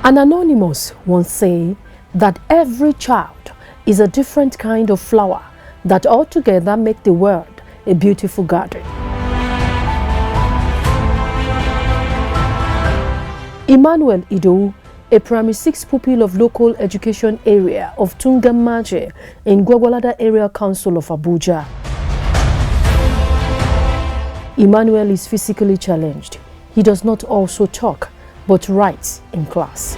An anonymous once said that every child is a different kind of flower that altogether make the world a beautiful garden. Emmanuel Ido, a primary 6 pupil of local education area of Tungamaje in Gwagwalada Area Council of Abuja. Emmanuel is physically challenged. He does not also talk, but writes in class.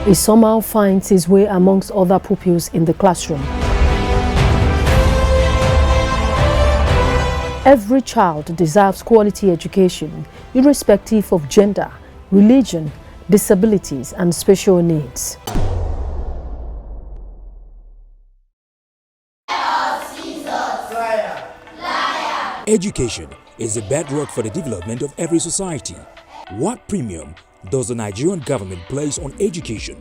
He somehow finds his way amongst other pupils in the classroom. Every child deserves quality education, irrespective of gender, religion, disabilities, and special needs. Education is the bedrock for the development of every society. What premium does the Nigerian government place on education?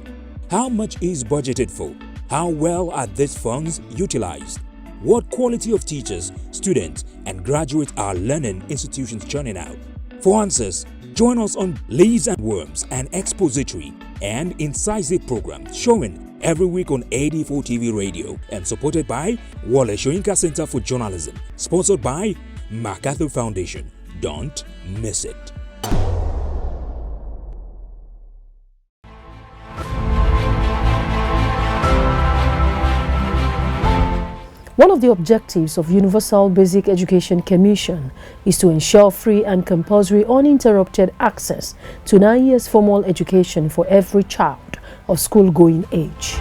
How much is budgeted for? How well are these funds utilized? What quality of teachers, students, and graduates are learning institutions churning out? For answers, join us on Leaves and Worms, an expository and incisive program showing every week on AD4 TV radio and supported by Wale Soyinka Center for Journalism, sponsored by MacArthur Foundation. Don't miss it. One of the objectives of Universal Basic Education Commission is to ensure free and compulsory uninterrupted access to 9 years formal education for every child of school-going age.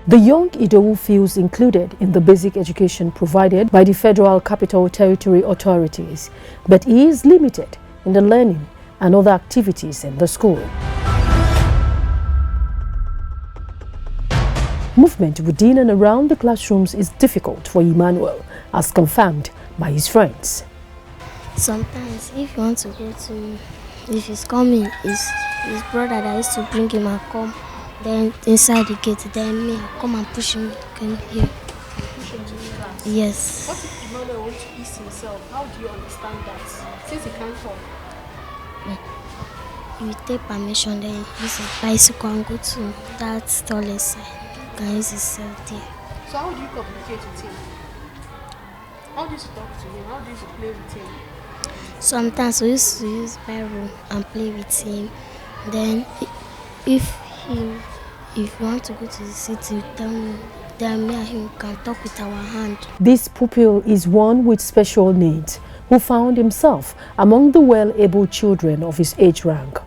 The young Idowu feels included in the basic education provided by the Federal Capital Territory authorities, but he is limited in the learning and other activities in the school. Movement within and around the classrooms is difficult for Emmanuel, as confirmed by his friends. Sometimes, if you want to go to, if he's coming, his brother that used to bring him and come, then inside the gate, then me, I come and push him, come here. Push him to the class? Yes. What if Emmanuel wants to ease himself? How do you understand that? Since he can't talk. You will take permission, then use his bicycle and go to that toilet side. Can use himself there. So how do you communicate with him? How do you talk to him? How do you play with him? Sometimes we used to use Bible and play with him. Then if you want to go to the city, tell me, then me and him can talk with our hand. This pupil is one with special needs who found himself among the well-able children of his age rank.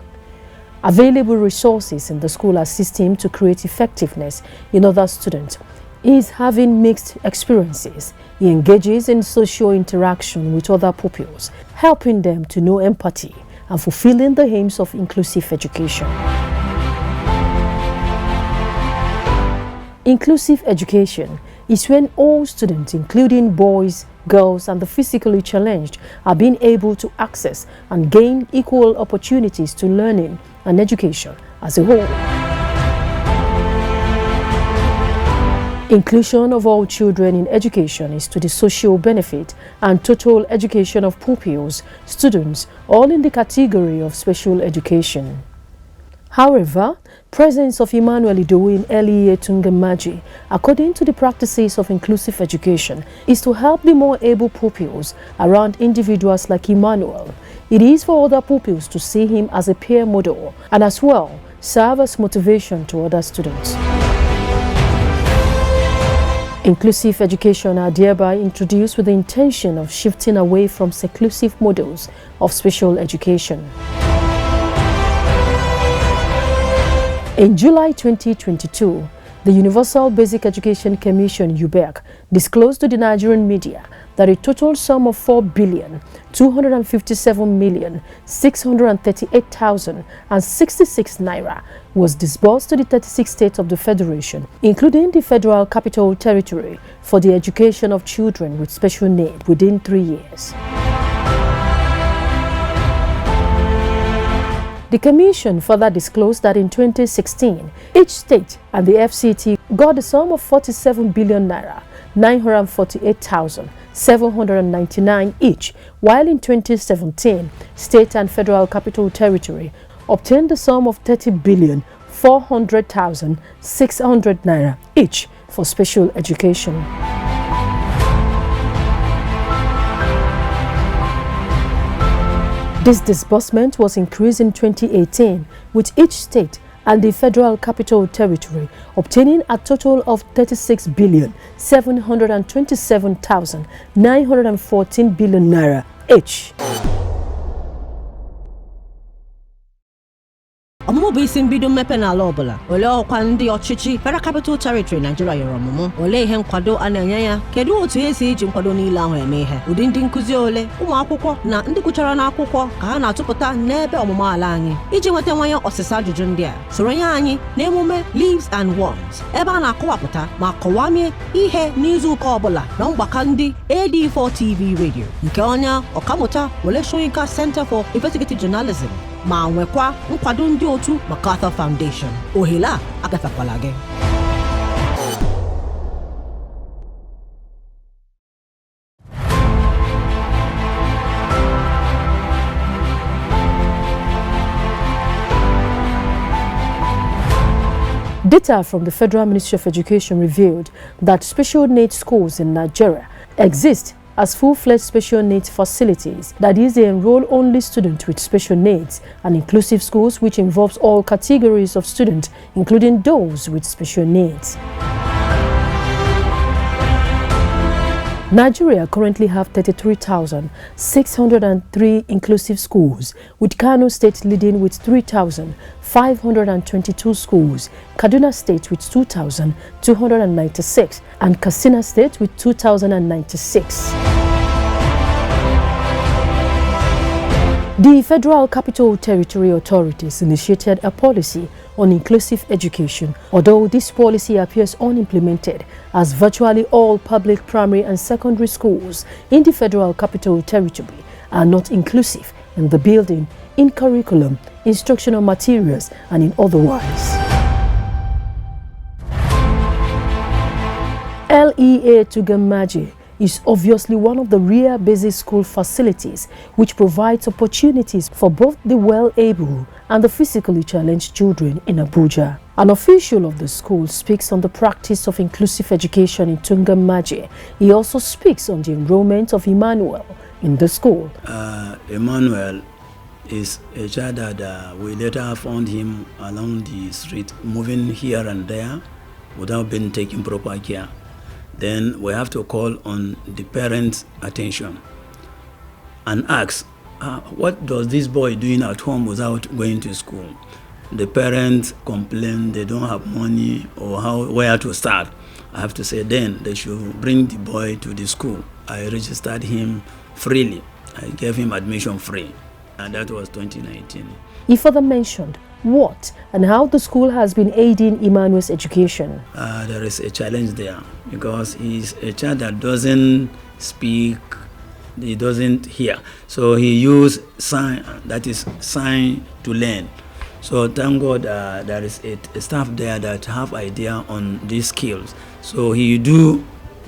Available resources in the school assist him to create effectiveness in other students. He is having mixed experiences. He engages in social interaction with other pupils, helping them to know empathy and fulfilling the aims of inclusive education. Inclusive education is when all students, including boys, girls, and the physically challenged, are being able to access and gain equal opportunities to learning and education as a whole. Inclusion of all children in education is to the social benefit and total education of pupils, students, all in the category of special education. However, presence of Emmanuel Idowu in early year Tungamaji, according to the practices of inclusive education, is to help the more able pupils around individuals like Emmanuel. It is for other pupils to see him as a peer model and as well serve as motivation to other students. Inclusive education are thereby introduced with the intention of shifting away from seclusive models of special education. In July 2022, the Universal Basic Education Commission (UBEC) disclosed to the Nigerian media that a total sum of 4,257,638,066 naira was disbursed to the 36 states of the Federation, including the Federal Capital Territory, for the education of children with special need within 3 years. The Commission further disclosed that in 2016, each state and the FCT got the sum of 47 billion naira, 948,000 799 each, while in 2017, state and federal capital territory obtained the sum of 30,400,600 naira each for special education. This disbursement was increased in 2018, with each state and the Federal Capital Territory obtaining a total of 36,727,914 billion naira each. Ọmụmụ bụ isi mbido mmepe n'ala ọbụla. Olee ọkwa ndị ọchịchị Federal Capital Territory Nigeria yọrọ ọmụmụ? Olee ihe nkwado a na-enye ya? Kedu otu esi iji nkwado niile ahụ eme ihe? Ụdị ndị nkụzi ole, ụmụ akwụkwọ na ndị gụchara n'akwụkwọ ka ha na-atụpụta n'ebe ọmụmụ ala anyị? Iji nweta nwanye ọsịsa ajụjụ ndị a, soronye anyị n'emume Leaves and Wands, ebe a na-akọwapụta ma kọwamie ihe n'izu ụka ọbụla na mgbakọ ndị AD4 TV Radio nke onye ọkammụta Wole Soyinka Center for Investigative Journalism ma nwekwa nkwado ndị otu MacArthur Foundation. Ohere a agafekwala gị. Data from the Federal Ministry of Education revealed that special needs schools in Nigeria exist as full-fledged special needs facilities, that is, they enroll only students with special needs, and inclusive schools which involves all categories of students, including those with special needs. Nigeria currently have 33,603 inclusive schools, with Kano State leading with 3,522 schools, Kaduna State with 2,296, and Katsina State with 2,096. The Federal Capital Territory authorities initiated a policy on inclusive education, although this policy appears unimplemented, as virtually all public primary and secondary schools in the Federal Capital Territory are not inclusive in the building, in curriculum, instructional materials, and in otherwise. LEA Tugamaji is obviously one of the rare basic school facilities which provides opportunities for both the well-able and the physically challenged children in Abuja. An official of the school speaks on the practice of inclusive education in Tungamaji. He also speaks on the enrollment of Emmanuel in the school. Emmanuel is a child that we later found him along the street, moving here and there without being taken proper care. Then we have to call on the parents' attention and ask, what does this boy doing at home without going to school? The parents complain they don't have money or where to start. I have to say then they should bring the boy to the school. I registered him freely. I gave him admission free, and that was 2019. He further mentioned what and how the school has been aiding Emmanuel's education. There is a challenge there because he's a child that doesn't speak, he doesn't hear. So he used sign, that is sign to learn. So thank God there is a staff there that have idea on these skills. So he do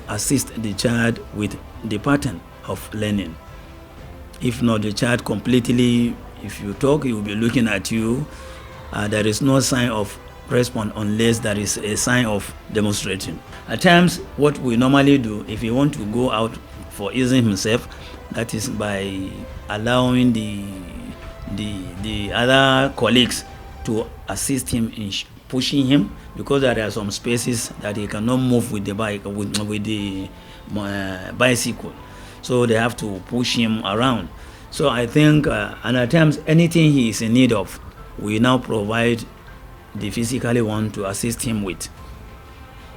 assist the child with the pattern of learning. If not, the child completely, if you talk, he will be looking at you. There is no sign of response unless there is a sign of demonstrating. At times, what we normally do, if he want to go out for easing himself, that is by allowing the other colleagues to assist him in pushing him, because there are some spaces that he cannot move with the bike, with the bicycle. So they have to push him around. So I think, and at times, anything he is in need of, we now provide the physically one to assist him with,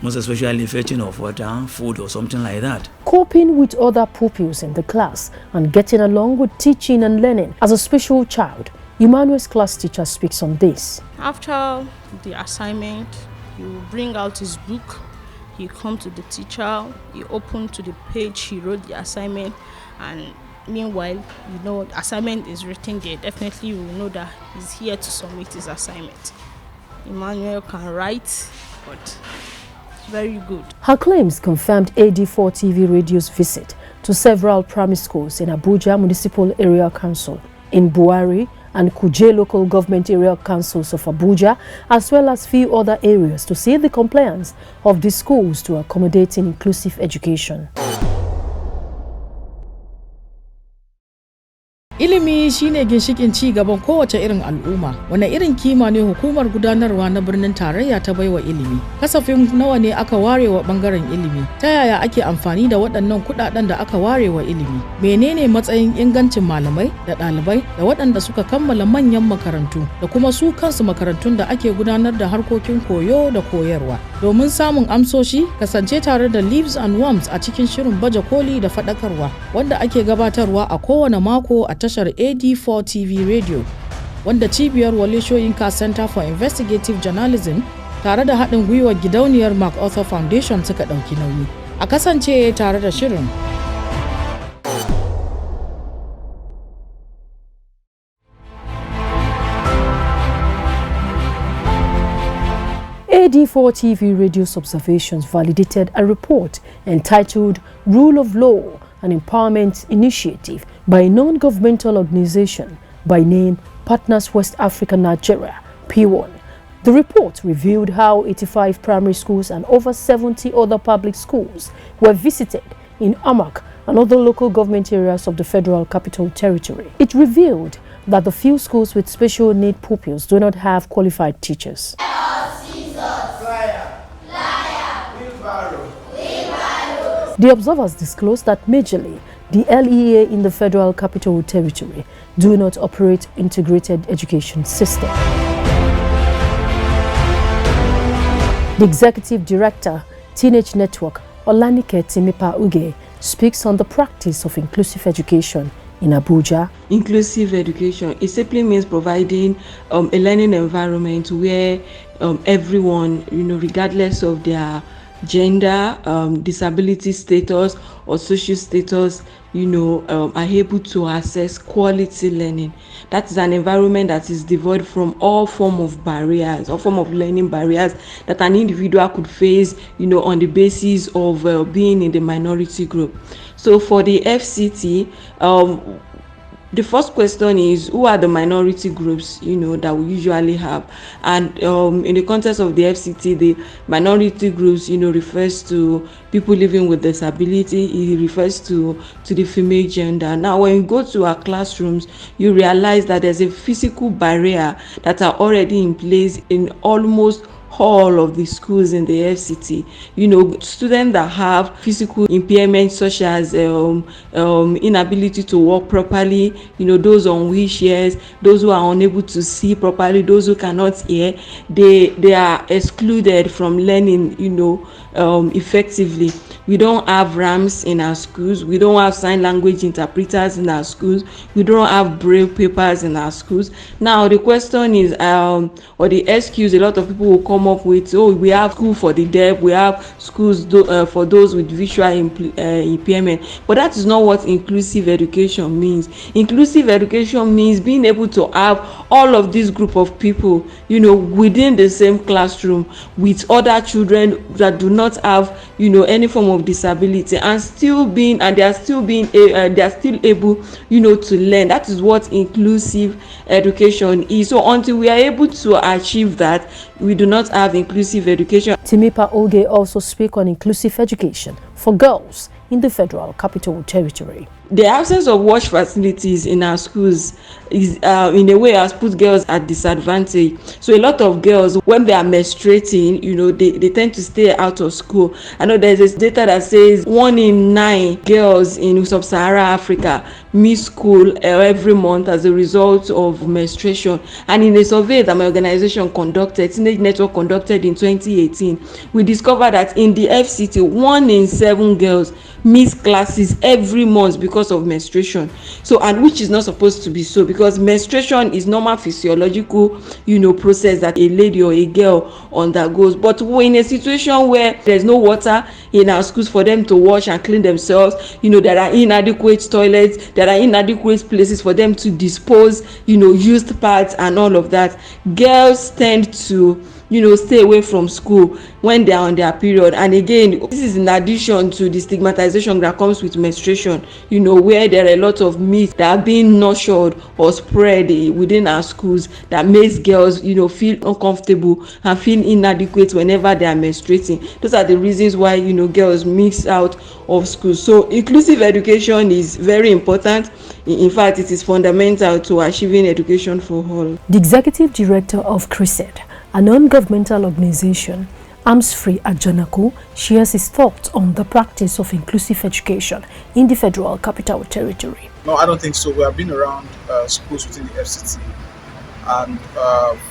most especially fetching of water, food, or something like that. Coping with other pupils in the class and getting along with teaching and learning as a special child, Emmanuel's class teacher speaks on this. After the assignment, he will bring out his book, he come to the teacher, he open to the page, he wrote the assignment, and meanwhile, you know, the assignment is written there. Definitely you will know that he's here to submit his assignment. Emmanuel can write, but it's very good. Her claims confirmed AD4 TV Radio's visit to several primary schools in Abuja Municipal Area Council, in Buhari and Kuje Local Government Area Councils of Abuja, as well as few other areas to see the compliance of the schools to accommodating inclusive education. Ilimi shine ginshikin ci gaban kowace irin al'umma. Wane irin kima ne hukumar gudanarwa na birnin tarayya ta baiwa ilimi? Kasafin nawa ne aka ware wa bangaren ilimi? Ta yaya ake amfani da waɗannan kuɗaɗen da aka ware wa ilimi? Menene matsayin ingancin malamai da ɗalibai da waɗanda suka kammala manyan makarantu da kuma su kansu makarantun da ake gudanar da harkokin koyo da koyarwa? Domin samun amsoshi, kasance tare da Leaves and Worms a cikin shirin baje koli da faɗakarwa wanda ake gabatarwa a kowane mako a tashar AD4 TV Radio, wanda cibiyar Wole Soyinka Center for Investigative Journalism tare da haɗin gwiwar gidauniyar MacArthur Foundation suka ɗauki nauyi. A kasance tare da shirin. AD4 TV Radio's observations validated a report entitled Rule of Law, an Empowerment Initiative by a non-governmental organization by name Partners West Africa Nigeria, P1. The report revealed how 85 primary schools and over 70 other public schools were visited in Amak and other local government areas of the Federal Capital Territory. It revealed that the few schools with special need pupils do not have qualified teachers. The observers disclosed that majorly the LEA in the Federal Capital Territory do not operate integrated education system. The Executive Director, Teenage Network, Olanike Timipa Uge, speaks on the practice of inclusive education in Abuja. Inclusive education, it simply means providing a learning environment where everyone, regardless of their gender, disability status or social status, are able to access quality learning. That is an environment that is devoid from all form of barriers, all form of learning barriers that an individual could face, on the basis of being in the minority group. So for the FCT, the first question is, who are the minority groups, that we usually have? And in the context of the FCT, the minority groups, refers to people living with disability. It refers to the female gender. Now, when you go to our classrooms, you realize that there's a physical barrier that are already in place in almost all of the schools in the FCT. Students that have physical impairments such as inability to walk properly, those on wheelchairs, those who are unable to see properly, those who cannot hear, they are excluded from learning, effectively. We don't have RAMs in our schools. We don't have sign language interpreters in our schools. We don't have braille papers in our schools. Now, the question is, or the excuse a lot of people will come up with, we have school for the deaf, we have schools for those with visual impairment. But that is not what inclusive education means. Inclusive education means being able to have all of this group of people, within the same classroom with other children that do not have, any form of disability, and they are still able, to learn. That is what inclusive education is. So until we are able to achieve that, we do not have inclusive education. Timipa Oge also speak on inclusive education for girls in the Federal Capital Territory. The absence of wash facilities in our schools is in a way has put girls at disadvantage. So a lot of girls, when they are menstruating, they tend to stay out of school. I know there's this data that says 1 in 9 girls in sub-Saharan Africa miss school every month as a result of menstruation. And in a survey that my organization conducted, Teenage Network conducted in 2018, we discovered that in the FCT, 1 in 7 girls miss classes every month because of menstruation. So, and which is not supposed to be so, because menstruation is normal physiological, process that a lady or a girl undergoes. But we're in a situation where there's no water in our schools for them to wash and clean themselves. There are inadequate toilets, there are inadequate places for them to dispose, used parts and all of that. Girls tend to stay away from school when they are on their period. And again, this is in addition to the stigmatization that comes with menstruation, where there are a lot of myths that are being nurtured or spread within our schools that makes girls feel uncomfortable and feel inadequate whenever they are menstruating. Those are the reasons why girls miss out of school. So inclusive education is very important. In fact, it is fundamental to achieving education for all. The executive director of CRISED, a non-governmental organization, Amsfree Ajanako, shares his thoughts on the practice of inclusive education in the Federal Capital Territory. No, I don't think so. We have been around schools within the FCT, and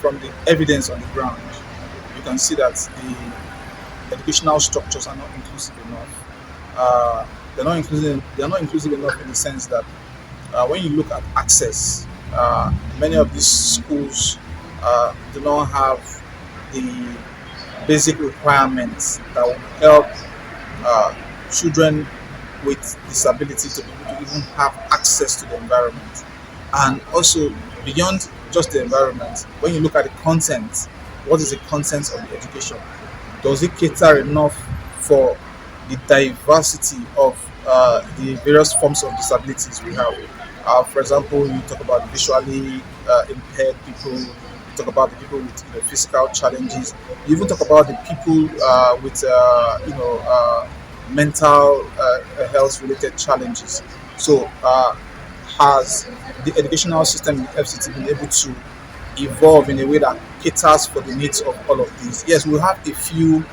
from the evidence on the ground, you can see that the educational structures are not inclusive enough. They're not inclusive enough in the sense that when you look at access, many of these schools do not have the basic requirements that will help children with disabilities to be able to even have access to the environment. And also, beyond just the environment, when you look at the content, what is the content of the education? Does it cater enough for the diversity of the various forms of disabilities we have? For example, you talk about visually impaired people, you talk about the people with physical challenges, you even talk about the people with mental health related challenges. So has the educational system in the FCT been able to evolve in a way that caters for the needs of all of these? Yes, we have a few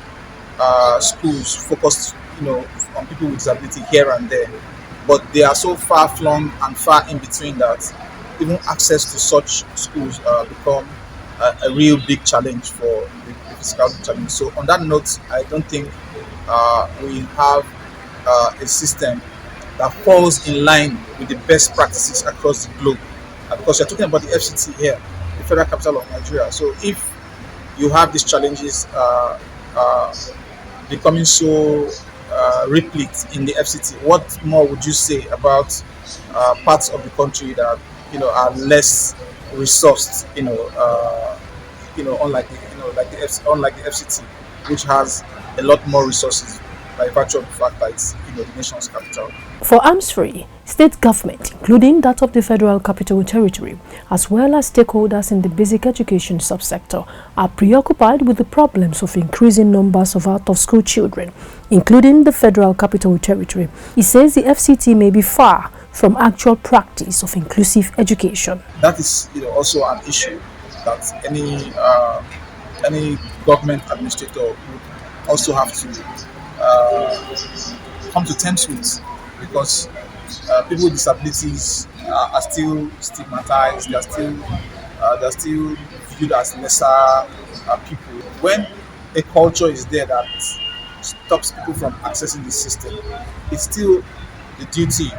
schools focused on people with disability here and there, but they are so far flung and far in between that even access to such schools become a real big challenge for the physical challenge. So on that note, I don't think we have a system that falls in line with the best practices across the globe. Because you're talking about the FCT here, the Federal Capital of Nigeria. So if you have these challenges becoming so replete in the FCT, what more would you say about parts of the country that are less resourced? Unlike the FCT, which has a lot more resources by virtue of the fact that it's the nation's capital. For Amsfree, state government, including that of the Federal Capital Territory, as well as stakeholders in the basic education subsector, are preoccupied with the problems of increasing numbers of out-of-school children, including the Federal Capital Territory. He says the FCT may be far from actual practice of inclusive education. That is also an issue that any government administrator would also have to come to terms with, because people with disabilities are still stigmatized. They are still viewed as lesser people. When a culture is there that stops people from accessing the system, it's still the duty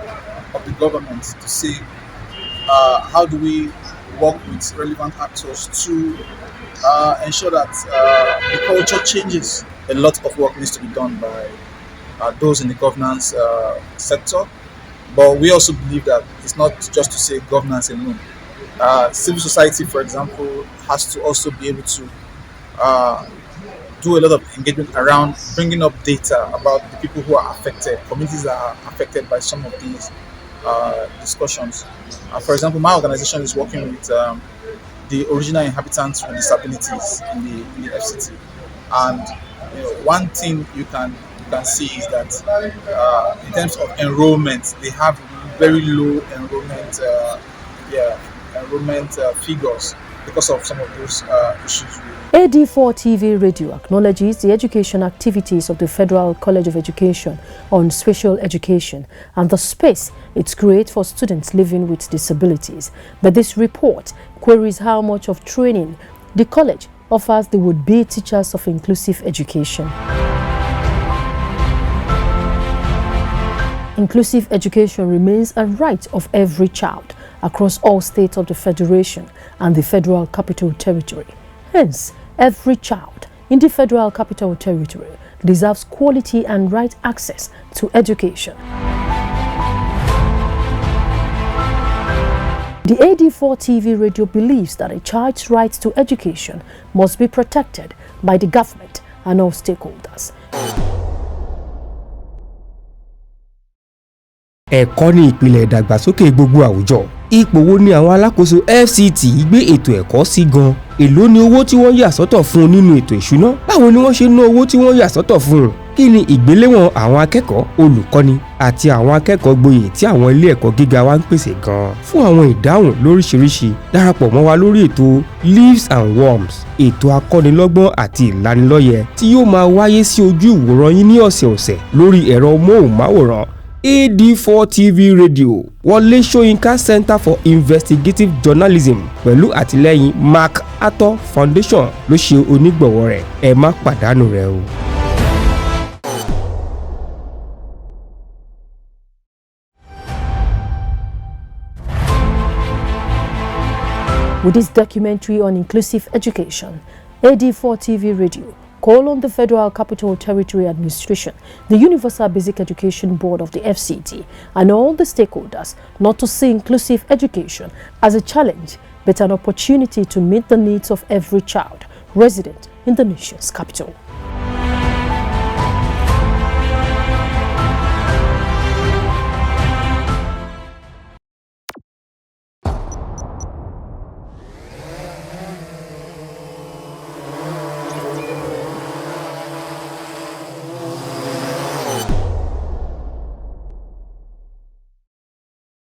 of the government to say how do we work with relevant actors to ensure that the culture changes. A lot of work needs to be done by those in the governance sector, but we also believe that it's not just to say governance alone. Civil society, for example, has to also be able to do a lot of engagement around bringing up data about the people who are affected, communities that are affected by some of these discussions. For example, my organization is working with the original inhabitants with disabilities in the FCT, and one thing you can see is that in terms of enrollment, they have very low enrollment figures because of some of those issues. AD4 TV Radio acknowledges the education activities of the Federal College of Education on special education and the space it creates for students living with disabilities. But this report queries how much of training the college offers the would-be teachers of inclusive education. Inclusive education remains a right of every child across all states of the Federation and the Federal Capital Territory. Hence, every child in the Federal Capital Territory deserves quality and right access to education. The AD4 TV radio believes that a child's right to education must be protected by the government and all stakeholders. Ẹ̀kọ́ ní ìpìlẹ̀ ìdàgbàsókè gbogbo àwùjọ. Ipò wo ni àwọn alákòóso FCT gbé ètò ẹ̀kọ́ sí gan? Èló ni owó tí wọ́n yà sọ́tọ̀ fún nínú ètò ìṣúná? Báwo ni wọ́n ṣe ná owó tí wọ́n yà sọ́tọ̀ fún? Kí ni ìgbéléwọ̀n àwọn akẹ́kọ̀ọ́, olùkọ́ni àti àwọn akẹ́kọ̀ọ́ gboyè tí àwọn ilé ẹ̀kọ́ gíga wa ń pèsè gan? Fún àwọn ìdáhùn lóríṣiríṣi, darapọ̀ mọ́ wa lórí ètò Leaves and Worms, ètò akọ́nilọ́gbọ́n àti ìlanilọ́yẹ tí yóò máa wáyé sí ojú ìwòran yín ní ọ̀sẹ̀ọ̀sẹ̀ lórí ẹ̀rọ móhùnmáwòrán AD4 TV Radio, Wọlé Ṣóyínká Center for Investigative Journalism pẹ̀lú àtìlẹ́yìn MacArthur Foundation ló ṣe onígbọ̀wọ́ rẹ̀. Ẹ má pàdánù rẹ̀ o. With this documentary on inclusive education, AD4 TV Radio call on the Federal Capital Territory Administration, the Universal Basic Education Board of the FCT, and all the stakeholders not to see inclusive education as a challenge, but an opportunity to meet the needs of every child resident in the nation's capital.